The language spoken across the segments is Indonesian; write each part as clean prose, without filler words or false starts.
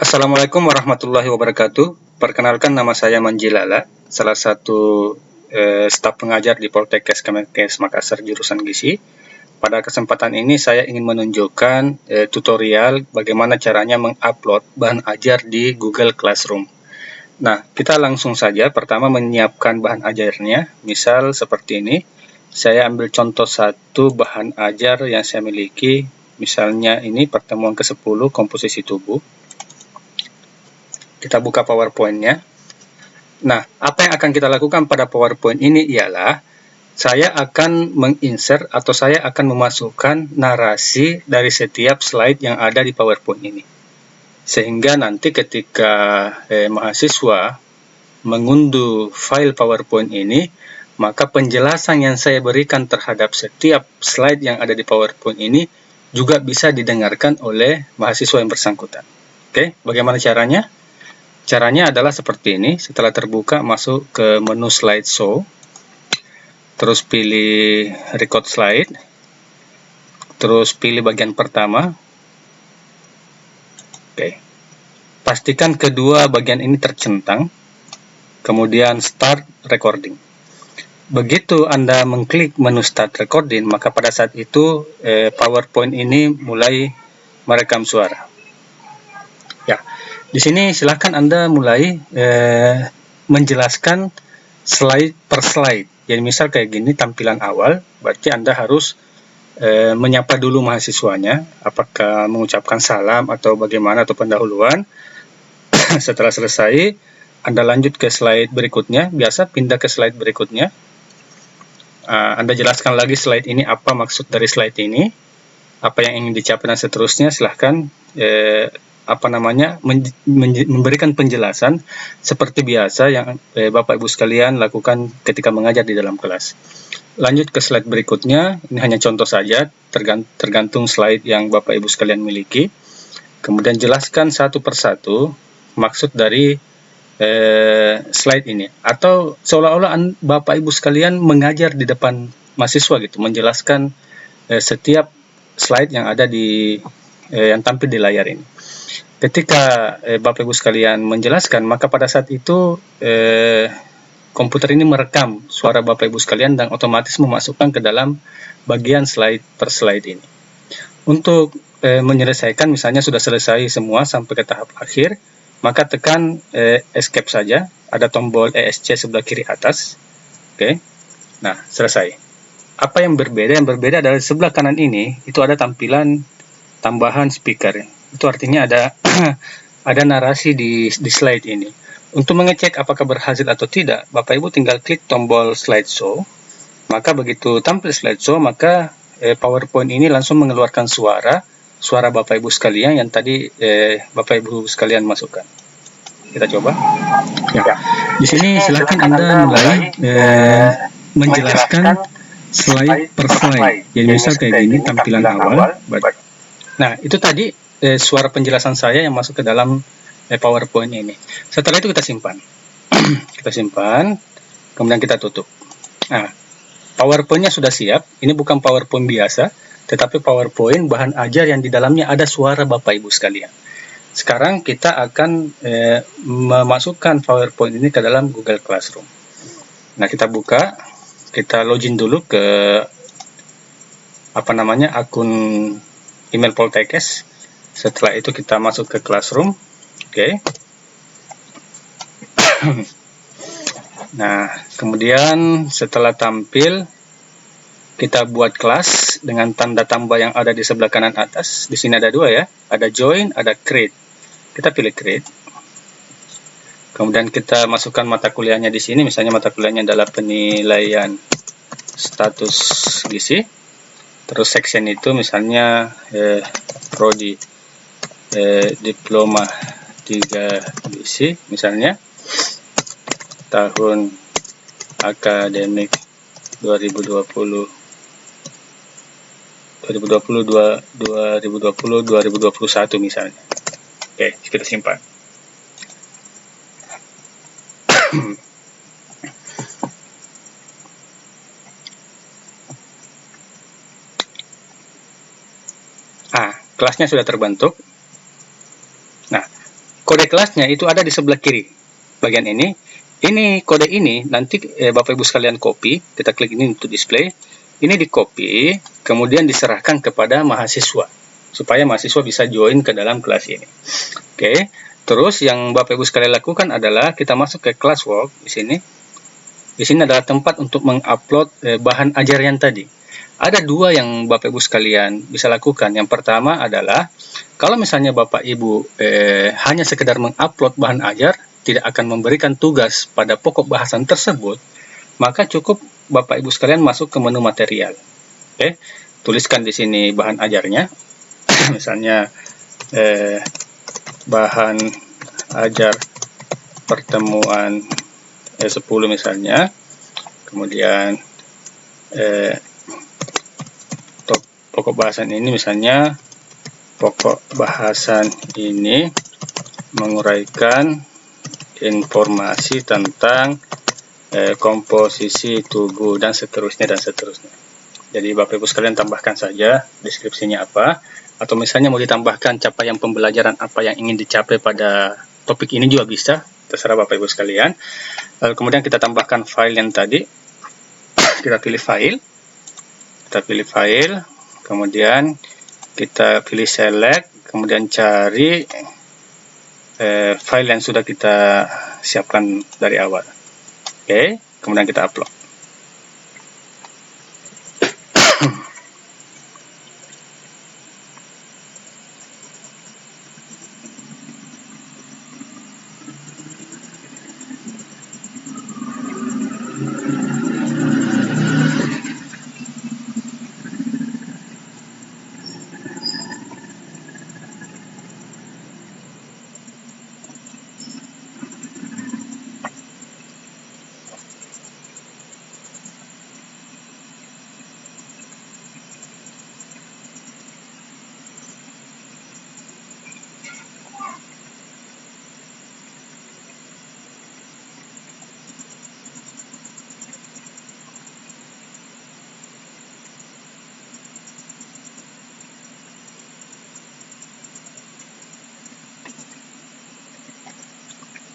Assalamualaikum warahmatullahi wabarakatuh. Perkenalkan, nama saya Manjilala, salah satu staf pengajar di Poltekkes Kemenkes Makassar jurusan Gizi. Pada kesempatan ini saya ingin menunjukkan tutorial bagaimana caranya mengupload bahan ajar di Google Classroom. Nah, kita langsung saja pertama menyiapkan bahan ajarnya, misal seperti ini. Saya ambil contoh satu bahan ajar yang saya miliki, misalnya ini pertemuan ke-10 komposisi tubuh. Kita buka PowerPoint-nya. Nah, apa yang akan kita lakukan pada PowerPoint ini ialah saya akan menginsert atau saya akan memasukkan narasi dari setiap slide yang ada di PowerPoint ini. Sehingga nanti ketika mahasiswa mengunduh file PowerPoint ini, maka penjelasan yang saya berikan terhadap setiap slide yang ada di PowerPoint ini juga bisa didengarkan oleh mahasiswa yang bersangkutan. Oke, bagaimana caranya? Caranya adalah seperti ini. Setelah terbuka, masuk ke menu slideshow, terus pilih record slide, terus pilih bagian pertama. Oke. Pastikan kedua bagian ini tercentang, kemudian start recording. Begitu Anda mengklik menu start recording, maka pada saat itu PowerPoint ini mulai merekam suara. Ya, di sini silakan Anda mulai menjelaskan slide per slide. Jadi misal kayak gini tampilan awal, berarti Anda harus menyapa dulu mahasiswanya, apakah mengucapkan salam atau bagaimana atau pendahuluan. Setelah selesai, Anda lanjut ke slide berikutnya, biasa pindah ke slide berikutnya. Anda jelaskan lagi slide ini, apa maksud dari slide ini, apa yang ingin dicapai dan seterusnya. Silahkan memberikan penjelasan seperti biasa yang Bapak Ibu sekalian lakukan ketika mengajar di dalam kelas. Lanjut ke slide berikutnya. Ini hanya contoh saja, tergantung slide yang Bapak Ibu sekalian miliki. Kemudian jelaskan satu persatu maksud dari slide ini, atau seolah-olah Bapak Ibu sekalian mengajar di depan mahasiswa gitu, menjelaskan setiap slide yang ada di yang tampil di layar ini. Ketika Bapak Ibu sekalian menjelaskan, maka pada saat itu komputer ini merekam suara Bapak Ibu sekalian dan otomatis memasukkan ke dalam bagian slide per slide ini. Untuk menyelesaikan, misalnya sudah selesai semua sampai ke tahap akhir, maka tekan escape saja, ada tombol ESC sebelah kiri atas. Oke. Nah, selesai. Apa yang berbeda? Yang berbeda adalah di sebelah kanan ini, itu ada tampilan tambahan speaker. Itu artinya ada ada narasi di slide ini. Untuk mengecek apakah berhasil atau tidak, Bapak Ibu tinggal klik tombol slideshow. Maka begitu tampil slideshow, maka PowerPoint ini langsung mengeluarkan suara Bapak Ibu sekalian yang tadi Bapak Ibu sekalian masukkan. Kita coba. Ya. Di sini silakan Anda mulai menjelaskan slide per slide. Jadi misal kayak gini tampilan awal. Nah, itu tadi suara penjelasan saya yang masuk ke dalam PowerPoint ini. Setelah itu kita simpan. Kita simpan, kemudian kita tutup. Nah, PowerPoint-nya sudah siap. Ini bukan PowerPoint biasa, tetapi PowerPoint bahan ajar yang di dalamnya ada suara Bapak Ibu sekalian. Sekarang kita akan memasukkan PowerPoint ini ke dalam Google Classroom. Nah, kita buka, kita login dulu ke akun email Poltekkes. Setelah itu kita masuk ke Classroom. Oke. Nah, kemudian setelah tampil, kita buat kelas dengan tanda tambah yang ada di sebelah kanan atas. Di sini ada dua ya, ada join, ada create. Kita pilih create. Kemudian kita masukkan mata kuliahnya di sini, misalnya mata kuliahnya adalah penilaian status gizi. Terus section itu misalnya prodi diploma 3 gizi misalnya, tahun akademik 2020 2021 misalnya. Oke, kita simpan. Kelasnya sudah terbentuk. Nah, kode kelasnya itu ada di sebelah kiri bagian ini. Ini kode ini nanti Bapak Ibu sekalian copy, kita klik ini untuk display. Ini di copy, kemudian diserahkan kepada mahasiswa supaya mahasiswa bisa join ke dalam kelas ini. Oke, terus yang Bapak Ibu sekalian lakukan adalah kita masuk ke classwork di sini. Di sini adalah tempat untuk mengupload bahan ajar yang tadi. Ada dua yang Bapak Ibu sekalian bisa lakukan. Yang pertama adalah kalau misalnya Bapak Ibu hanya sekedar mengupload bahan ajar, tidak akan memberikan tugas pada pokok bahasan tersebut, maka cukup Bapak Ibu sekalian masuk ke menu material. Oke, tuliskan di sini bahan ajarnya. Misalnya bahan ajar pertemuan 10 misalnya. Kemudian pokok bahasan ini misalnya pokok bahasan ini menguraikan informasi tentang komposisi tubuh dan seterusnya dan seterusnya. Jadi Bapak Ibu sekalian tambahkan saja deskripsinya apa, atau misalnya mau ditambahkan capaian pembelajaran apa yang ingin dicapai pada topik ini juga bisa, terserah Bapak Ibu sekalian. Lalu kemudian kita tambahkan file yang tadi, kita pilih file, kemudian kita pilih select, kemudian cari file yang sudah kita siapkan dari awal. Oke, kemudian kita upload.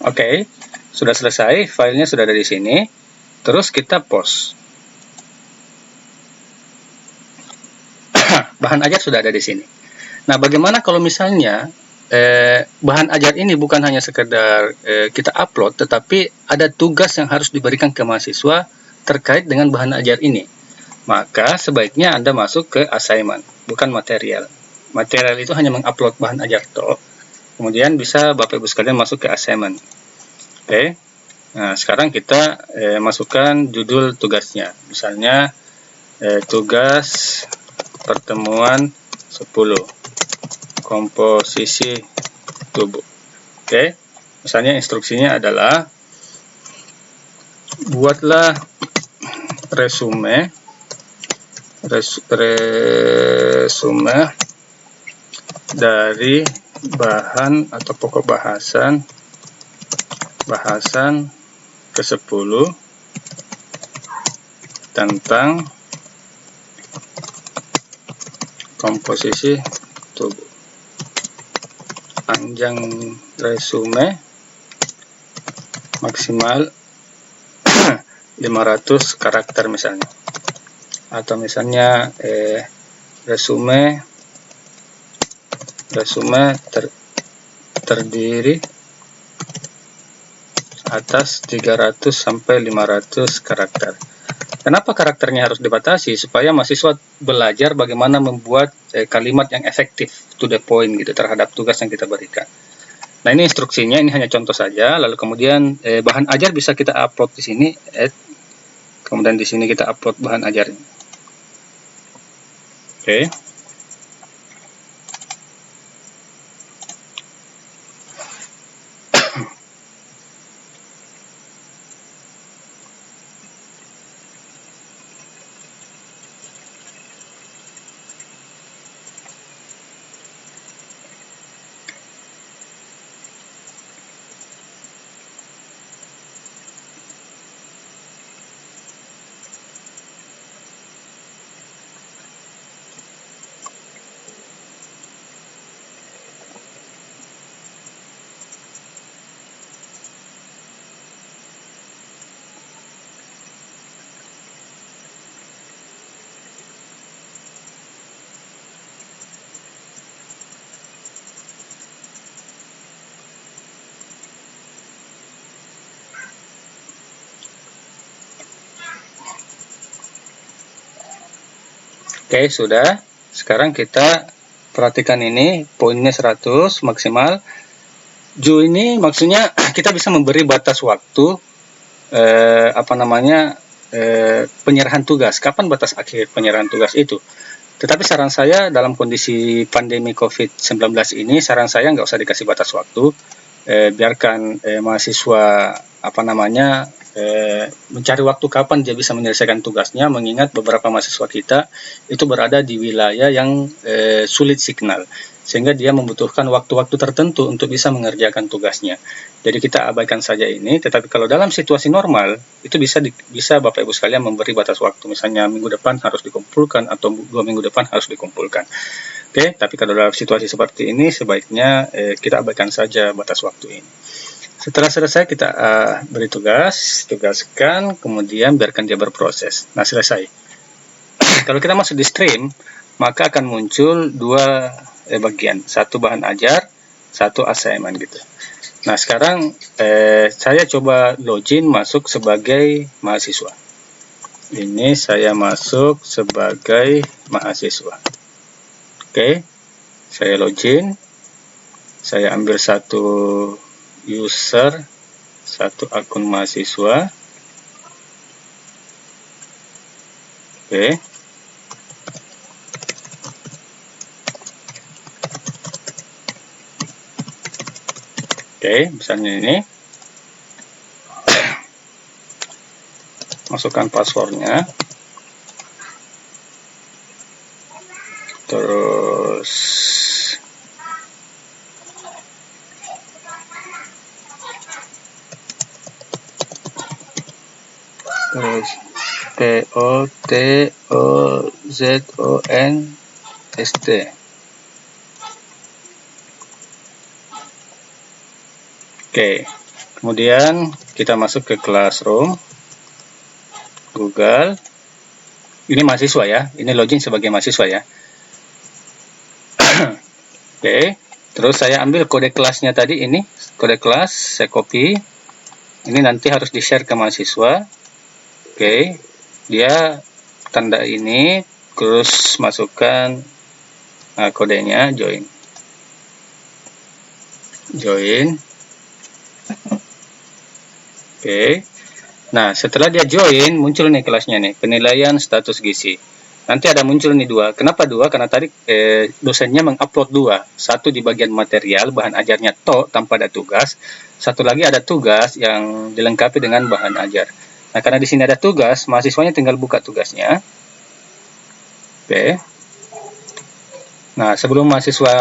Oke, sudah selesai, filenya sudah ada di sini. Terus kita post. Bahan ajar sudah ada di sini. Nah, bagaimana kalau misalnya bahan ajar ini bukan hanya sekedar kita upload, tetapi ada tugas yang harus diberikan ke mahasiswa terkait dengan bahan ajar ini? Maka sebaiknya Anda masuk ke assignment, bukan material. Material itu hanya mengupload bahan ajar toh. Kemudian bisa Bapak Ibu sekalian masuk ke assignment. Oke. Nah, sekarang kita masukkan judul tugasnya. Misalnya tugas pertemuan 10, komposisi tubuh. Oke. Misalnya instruksinya adalah buatlah resume dari bahan atau pokok bahasan ke-10 tentang komposisi tubuh. Panjang resume maksimal 500 karakter misalnya. Atau misalnya resume terdiri atas 300 sampai 500 karakter. Kenapa karakternya harus dibatasi? Supaya mahasiswa belajar bagaimana membuat kalimat yang efektif, to the point gitu terhadap tugas yang kita berikan. Nah, ini instruksinya, ini hanya contoh saja. Lalu kemudian bahan ajar bisa kita upload di sini, kemudian di sini kita upload bahan ajarnya. Oke. Oke, sudah. Sekarang kita perhatikan ini, poinnya 100 maksimal. Ju ini maksudnya kita bisa memberi batas waktu penyerahan tugas. Kapan batas akhir penyerahan tugas itu? Tetapi saran saya dalam kondisi pandemi COVID-19 ini, saran saya nggak usah dikasih batas waktu. Biarkan mahasiswa mencari waktu kapan dia bisa menyelesaikan tugasnya, mengingat beberapa mahasiswa kita itu berada di wilayah yang sulit signal, sehingga dia membutuhkan waktu-waktu tertentu untuk bisa mengerjakan tugasnya. Jadi kita abaikan saja ini, tetapi kalau dalam situasi normal, itu bisa Bapak Ibu sekalian memberi batas waktu, misalnya minggu depan harus dikumpulkan, atau 2 minggu depan harus dikumpulkan. Oke, tapi kalau dalam situasi seperti ini, sebaiknya kita abaikan saja batas waktu ini. Setelah selesai, kita beri tugaskan, kemudian biarkan dia berproses. Nah, selesai. Kalau kita masuk di stream, maka akan muncul dua bagian, satu bahan ajar, satu assignment gitu. Nah, sekarang saya coba login masuk sebagai mahasiswa. Ini saya masuk sebagai mahasiswa. Oke, saya login, saya ambil satu user, satu akun mahasiswa. Oke. Oke, misalnya ini. Masukkan passwordnya. Terus POTOZONST. Oke, kemudian kita masuk ke Classroom Google. Ini mahasiswa ya, ini login sebagai mahasiswa ya. Oke, terus saya ambil kode kelasnya tadi, ini kode kelas, saya copy. Ini nanti harus di-share ke mahasiswa. Oke, dia tanda ini, terus masukkan kodenya, join. Oke, nah setelah dia join, muncul nih kelasnya nih, penilaian status gizi. Nanti ada muncul nih dua. Kenapa dua? Karena tadi dosennya mengupload dua. Satu di bagian material, bahan ajarnya tanpa ada tugas. Satu lagi ada tugas yang dilengkapi dengan bahan ajar. Nah, karena di sini ada tugas, mahasiswanya tinggal buka tugasnya. Oke. Nah, sebelum mahasiswa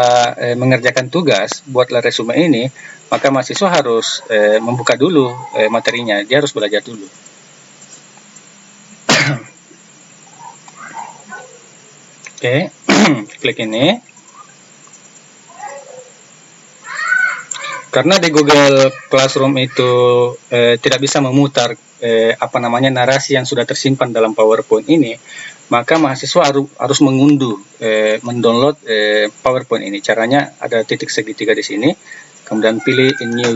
mengerjakan tugas, buatlah resume ini, maka mahasiswa harus membuka dulu materinya. Dia harus belajar dulu. Oke, klik ini. Karena di Google Classroom itu tidak bisa memutar narasi yang sudah tersimpan dalam PowerPoint ini, maka mahasiswa harus mendownload PowerPoint ini. Caranya ada titik segitiga di sini, kemudian pilih in new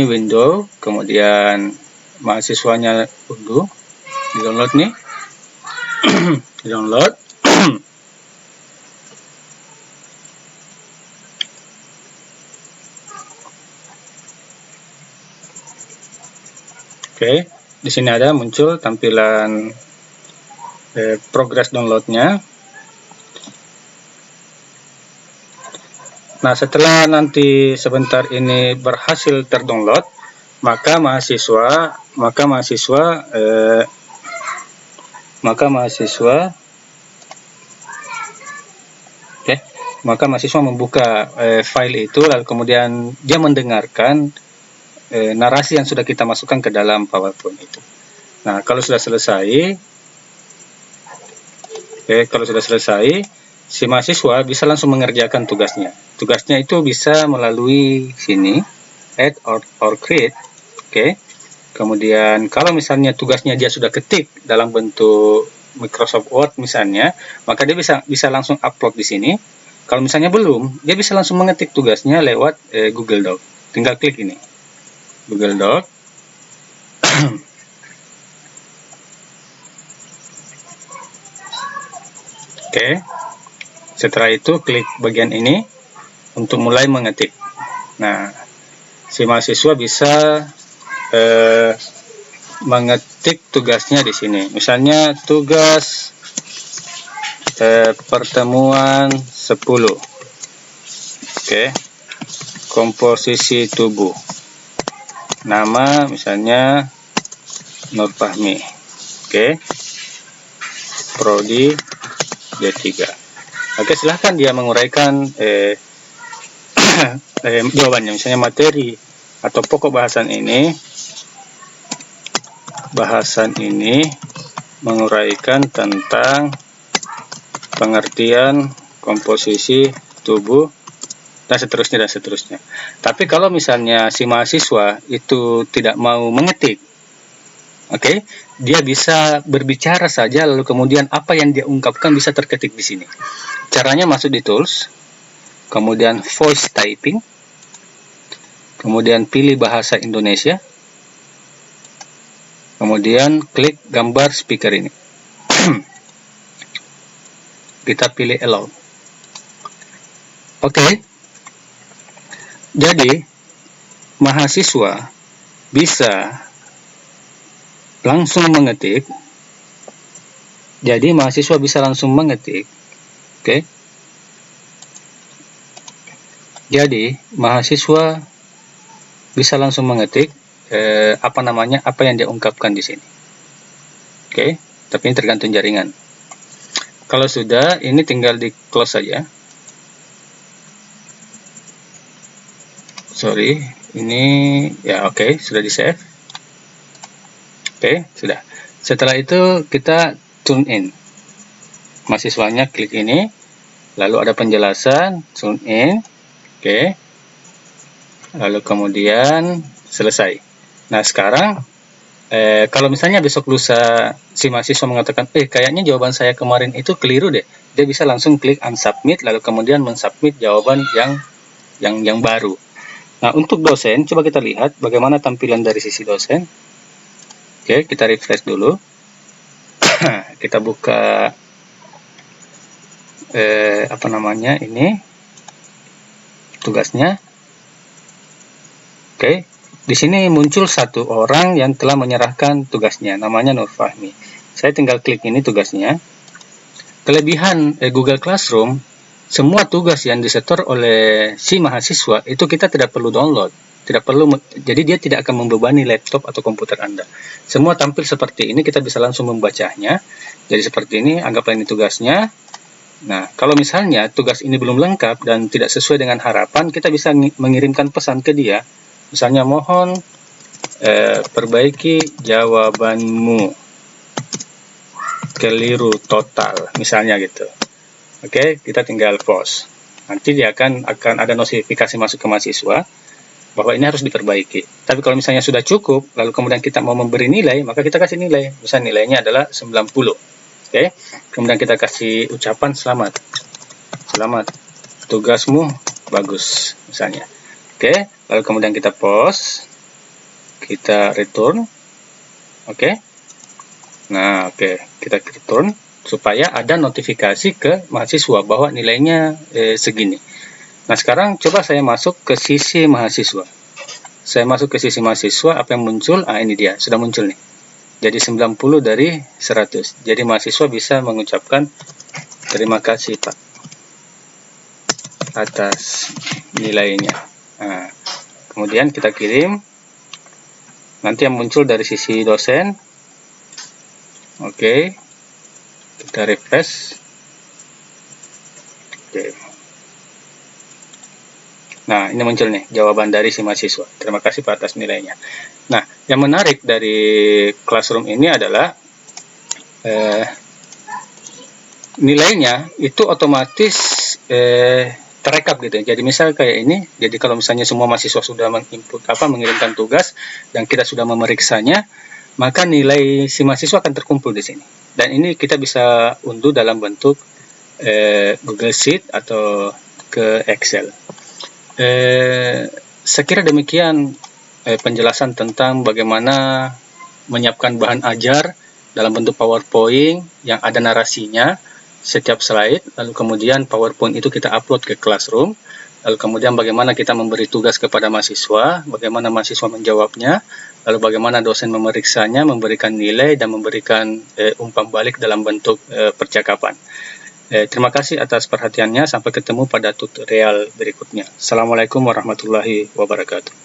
window, kemudian mahasiswanya unduh, di-download nih. Download. Oke, di sini ada muncul tampilan progress downloadnya. Nah, setelah nanti sebentar ini berhasil terdownload, maka mahasiswa membuka file itu, lalu kemudian dia mendengarkan narasi yang sudah kita masukkan ke dalam PowerPoint itu. Nah, kalau sudah selesai, si mahasiswa bisa langsung mengerjakan tugasnya. Tugasnya itu bisa melalui sini, add or create. Oke. Kemudian kalau misalnya tugasnya dia sudah ketik dalam bentuk Microsoft Word misalnya, maka dia bisa langsung upload di sini. Kalau misalnya belum, dia bisa langsung mengetik tugasnya lewat Google Doc. Tinggal klik ini, Google Doc. Oke. Setelah itu klik bagian ini untuk mulai mengetik. Nah, si mahasiswa bisa mengetik tugasnya di sini. Misalnya tugas pertemuan 10. Oke. Komposisi tubuh. Nama misalnya Nur Fahmi. Oke. Prodi D3. Oke, silahkan dia menguraikan jawabannya. Misalnya materi atau pokok bahasan ini menguraikan tentang pengertian komposisi tubuh dan seterusnya. Tapi kalau misalnya si mahasiswa itu tidak mau mengetik, oke, dia bisa berbicara saja, lalu kemudian apa yang dia ungkapkan bisa terketik di sini. Caranya masuk di tools, kemudian voice typing, kemudian pilih bahasa Indonesia, kemudian klik gambar speaker ini. Kita pilih allow. Oke. Jadi mahasiswa bisa langsung mengetik. Oke. Jadi mahasiswa bisa langsung mengetik apa yang dia ungkapkan di sini. Oke, tapi ini tergantung jaringan. Kalau sudah, ini tinggal di close saja. Sorry, ini ya oke, sudah di save. Oke, sudah. Setelah itu kita tune in. Mahasiswanya klik ini, lalu ada penjelasan, tune in. Oke. Lalu kemudian selesai. Nah, sekarang kalau misalnya besok lusa si mahasiswa mengatakan, kayaknya jawaban saya kemarin itu keliru deh. Dia bisa langsung klik unsubmit, lalu kemudian mensubmit jawaban yang baru. Nah, untuk dosen, coba kita lihat bagaimana tampilan dari sisi dosen. Oke, kita refresh dulu. Kita buka ini tugasnya. Oke, di sini muncul satu orang yang telah menyerahkan tugasnya, namanya Nur Fahmi. Saya tinggal klik ini tugasnya. Kelebihan Google Classroom, semua tugas yang disetor oleh si mahasiswa itu kita tidak perlu download, jadi dia tidak akan membebani laptop atau komputer Anda. Semua tampil seperti ini, kita bisa langsung membacanya. Jadi seperti ini, anggaplah ini tugasnya. Nah, kalau misalnya tugas ini belum lengkap dan tidak sesuai dengan harapan, kita bisa mengirimkan pesan ke dia. Misalnya, mohon perbaiki jawabanmu, keliru total, misalnya gitu. Oke, kita tinggal post. Nanti dia akan ada notifikasi masuk ke mahasiswa bahwa ini harus diperbaiki. Tapi kalau misalnya sudah cukup, lalu kemudian kita mau memberi nilai, maka kita kasih nilai. Misalnya nilainya adalah 90. Oke, kemudian kita kasih ucapan selamat, tugasmu bagus, misalnya. Oke, lalu kemudian kita post, kita return. Oke. Nah, kita return supaya ada notifikasi ke mahasiswa bahwa nilainya segini. Nah, sekarang coba saya masuk ke sisi mahasiswa. Apa yang muncul? Ini dia, sudah muncul nih. Jadi 90 dari 100. Jadi mahasiswa bisa mengucapkan terima kasih Pak atas nilainya. Nah, kemudian kita kirim. Nanti yang muncul dari sisi dosen. Oke. Kita refresh. Oke. Nah, ini muncul nih jawaban dari si mahasiswa. Terima kasih Pak atas nilainya. Nah, yang menarik dari Classroom ini adalah nilainya itu otomatis terekap gitu. Jadi misal kayak ini, jadi kalau misalnya semua mahasiswa sudah mengirimkan tugas dan kita sudah memeriksanya, maka nilai si mahasiswa akan terkumpul di sini. Dan ini kita bisa unduh dalam bentuk Google Sheet atau ke Excel. Saya kira demikian penjelasan tentang bagaimana menyiapkan bahan ajar dalam bentuk PowerPoint yang ada narasinya, setiap slide, lalu kemudian PowerPoint itu kita upload ke Classroom, lalu kemudian bagaimana kita memberi tugas kepada mahasiswa, bagaimana mahasiswa menjawabnya, lalu bagaimana dosen memeriksanya, memberikan nilai, dan memberikan umpan balik dalam bentuk percakapan. Terima kasih atas perhatiannya, sampai ketemu pada tutorial berikutnya. Assalamualaikum warahmatullahi wabarakatuh.